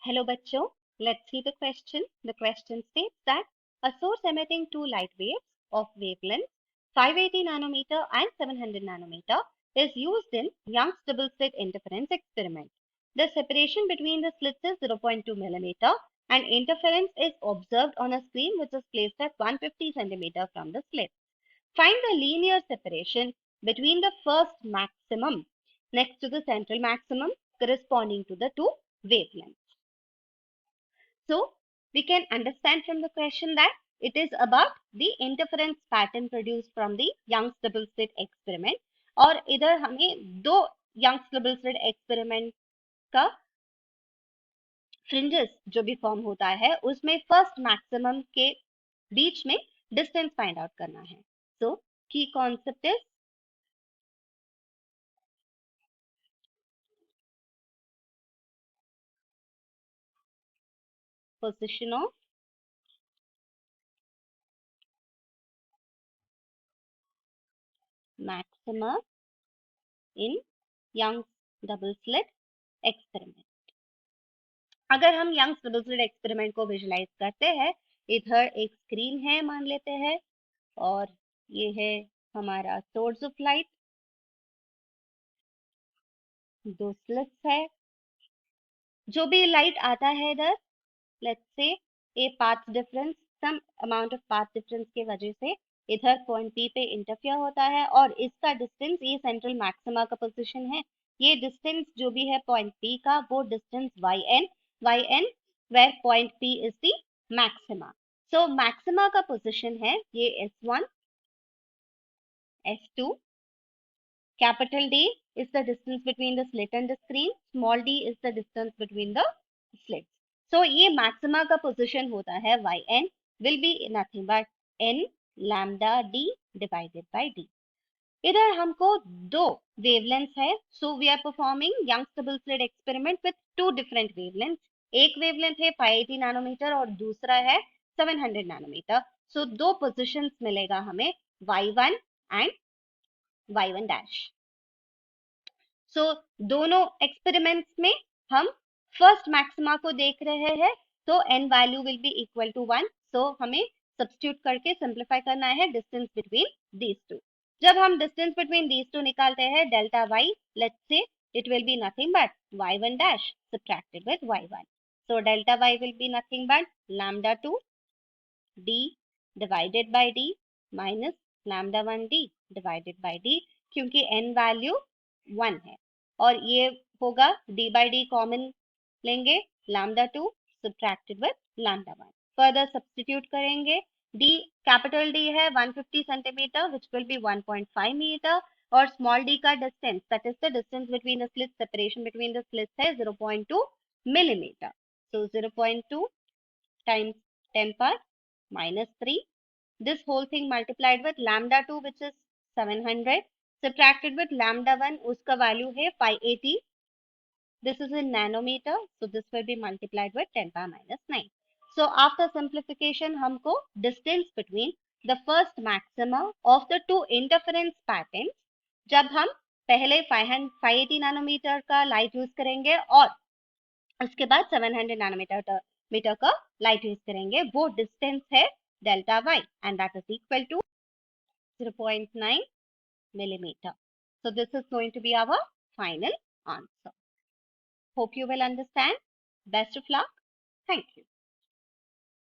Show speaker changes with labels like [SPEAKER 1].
[SPEAKER 1] Hello bachcho, let's see the question. The question states that a source emitting two light waves of wavelength 580 nanometer and 700 nanometer is used in Young's double slit interference experiment. The separation between the slits is 0.2 millimeter and interference is observed on a screen which is placed at 150 centimeter from the slit. Find the linear separation between the first maximum next to the central maximum corresponding to the two wavelengths. So we can understand from the question that it is about the interference pattern produced from the Young's double slit experiment और इधर हमें दो Young's double slit experiment का fringes जो भी form होता है उसमें फर्स्ट मैक्सिमम के बीच में डिस्टेंस फाइंड आउट करना है. सो की concept is position of maxima in Young's double slit experiment. अगर हम यंग्स डबल स्लिट एक्सपेरिमेंट को विजुलाइज करते हैं, इधर एक स्क्रीन है मान लेते हैं और ये है हमारा सोर्स ऑफ लाइट, दो स्लिट्स है. जो भी लाइट आता है इधर, let's say a path difference, some amount of path difference की वजह से इधर पॉइंट पी पे इंटरफियर होता है और इसका डिस्टेंस ये सेंट्रल मैक्सिमा का पोजीशन है. ये डिस्टेंस जो भी है पॉइंट पी का वो distance y n where point p is the maxima. So maxima का पोजीशन है ये s1, s2. Capital D is the distance between the slit and the screen. Small d is the distance between the slits. So ये maxima का position होता है yn will be nothing but n lambda d divided by d. इधर हमको दो wavelengths है. So we are performing Young's double slit experiment with two different wavelengths. एक wavelength है 580 नैनोमीटर और दूसरा है 700 नैनोमीटर. So दो positions मिलेगा हमें y1 and y1 dash. So दोनों experiments में हम first maxima को देख रहे हैं, तो n value will be equal to 1. So हमें substitute करके simplify करना है distance between these two. जब हम distance between these two निकालते हैं delta y, let's say it will be nothing but y1 dash subtracted with y1. So delta y will be nothing but lambda 2 d divided by d minus lambda 1 d divided by d, क्योंकि n value 1 है और ये होगा d by d common लेंगे, lambda 2 subtracted with lambda 1. Further substitute करेंगे, d capital D है 150 centimetre which will be 1.5 metre और small d का distance that is the distance between the slits, separation between the slits है 0.2 millimetre. So 0.2 times 10 power minus 3. This whole thing multiplied with lambda 2 which is 700 subtracted with lambda 1 उसका value है 580. This is in nanometer, so this will be multiplied with 10 power minus 9. So after simplification हमको distance between the first maxima of the two interference patterns, जब हम पहले 580 nanometre का light use करेंगे और उसके बाद 700 नैनोमीटर का लाइट यूज करेंगे, वो डिस्टेंस है delta y and that is equal to 0.9 millimeter. So this is going to be our final answer. Hope you will understand. Best of luck. Thank you.